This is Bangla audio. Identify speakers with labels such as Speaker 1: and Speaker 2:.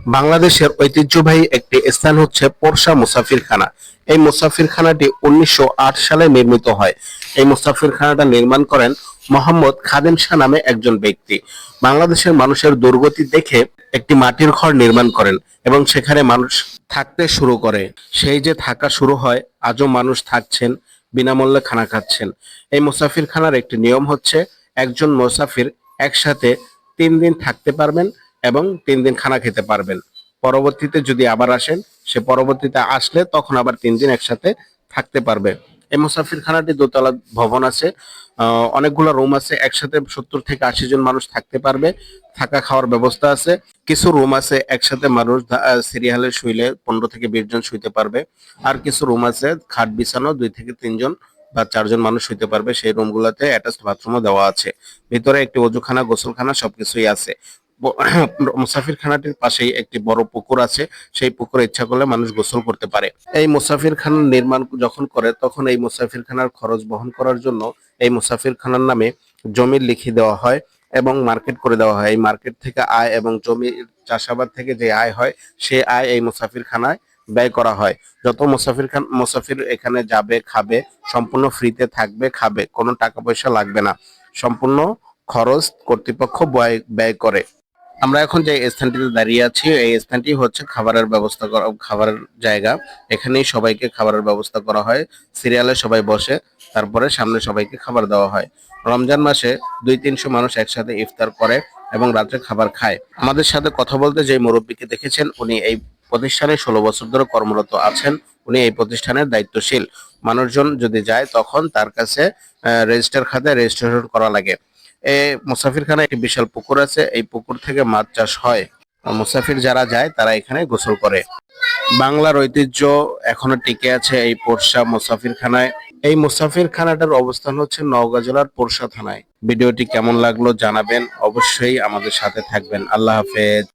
Speaker 1: বাংলাদেশের ঐতিহ্যবাহী একটি স্থান হচ্ছে পোরশা মুসাফিরখানা। এই মুসাফিরখানাটি 1908 সালে নির্মিত হয়। এই মুসাফিরখানাটা নির্মাণ করেন মোহাম্মদ খাদেম শাহ নামে একজন ব্যক্তি। বাংলাদেশের মানুষের দুর্গতি দেখে একটি মাটির ঘর নির্মাণ করেন এবং সেখানে মানুষ থাকতে শুরু করে। সেই যে থাকা শুরু হয়, আজও মানুষ থাকছেন, বিনামূল্যে খানা খাচ্ছেন। এই মুসাফিরখানার একটি নিয়ম হচ্ছে, একজন মুসাফির একসাথে 3 দিন থাকতে পারবেন এবং 3 দিন খানা খেতে পারবেন। পরবর্তীতে যদি আবার আসেন, সে পরবর্তীতে আসলে তখন আবার 3 দিন একসাথে থাকতে পারবে। এই মুসাফিরখানাটি দোতলা ভবন আছে, অনেকগুলো রুম আছে, একসাথে 70 থেকে 80 জন মানুষ থাকতে পারবে। থাকা খাওয়ার ব্যবস্থা আছে। কিছু রুম আছে একসাথে মানুষ সিরিয়ালে শুইলে 15 থেকে 20 জন শুইতে পারবে। আর কিছু রুম আছে খাট বিছানো 2 থেকে 3 জন বা 4 জন মানুষ শুইতে পারবে। সেই রুমগুলোতে অ্যাটাচড বাথরুমও দেওয়া আছে। ভিতরে একটি অজুখানা, গোসলখানা সবকিছুই আছে। মুসাফিরখানাটির পাশেই একটি বড় পুকুর আছে। সেই পুকুরে ইচ্ছা করলে মানুষ গোসল করতে পারে। এই মুসাফিরখানার নির্মাণ যখন করে, তখন এই মুসাফিরখানার খরচ বহন করার জন্য এই মুসাফিরখানার নামে জমি লিখে দেওয়া হয় এবং মার্কেট করে দেওয়া হয়। এই মার্কেট থেকে আয় এবং জমি চাষাবাদ থেকে যে আয় হয়, সে আয় এই মুসাফিরখানায় ব্যয় করা হয়। যত মুসাফির এখানে যাবে, খাবে, সম্পূর্ণ ফ্রিতে থাকবে, খাবে, কোনো টাকা পয়সা লাগবে না। সম্পূর্ণ খরচ কর্তৃপক্ষ ব্যয় করে। আমরা এখন যে স্থানটিতে দাঁড়িয়ে আছি, এই স্থানটি হচ্ছে খাবারের ব্যবস্থা করা, খাবারের জায়গা। এখানেই সবাইকে খাবারের ব্যবস্থা করা হয়। সিরিয়ালে সবাই বসে, তারপরে সামনে সবাইকে খাবার দেওয়া হয়। রমজান মাসে 200-300 মানুষ একসাথে ইফতার করে এবং রাত্রে খাবার খায়। আমাদের সাথে কথা বলতে যে মুরব্বীকে দেখেছেন, উনি এই প্রতিষ্ঠানে 16 বছর ধরে কর্মরত আছেন। উনি এই প্রতিষ্ঠানের দায়িত্বশীল। মানুষজন যদি যায়, তখন তার কাছে রেজিস্টার খাতায় রেজিস্ট্রেশন করা লাগে। মুসাফিরখানায় একটি বিশাল পুকুর আছে। এই পুকুর থেকে মাছ চাষ হয়। মুসাফির যারা যায়, তারা এখানে গোসল করে। বাংলার ঐতিহ্য এখনো টিকে আছে এই পোরশা মুসাফিরখানায়। এই মুসাফিরখানাটার অবস্থান হচ্ছে নওগাঁ জেলার পোরশা থানায়। ভিডিওটি কেমন লাগলো জানাবেন, অবশ্যই আমাদের সাথে থাকবেন। আল্লাহ হাফেজ।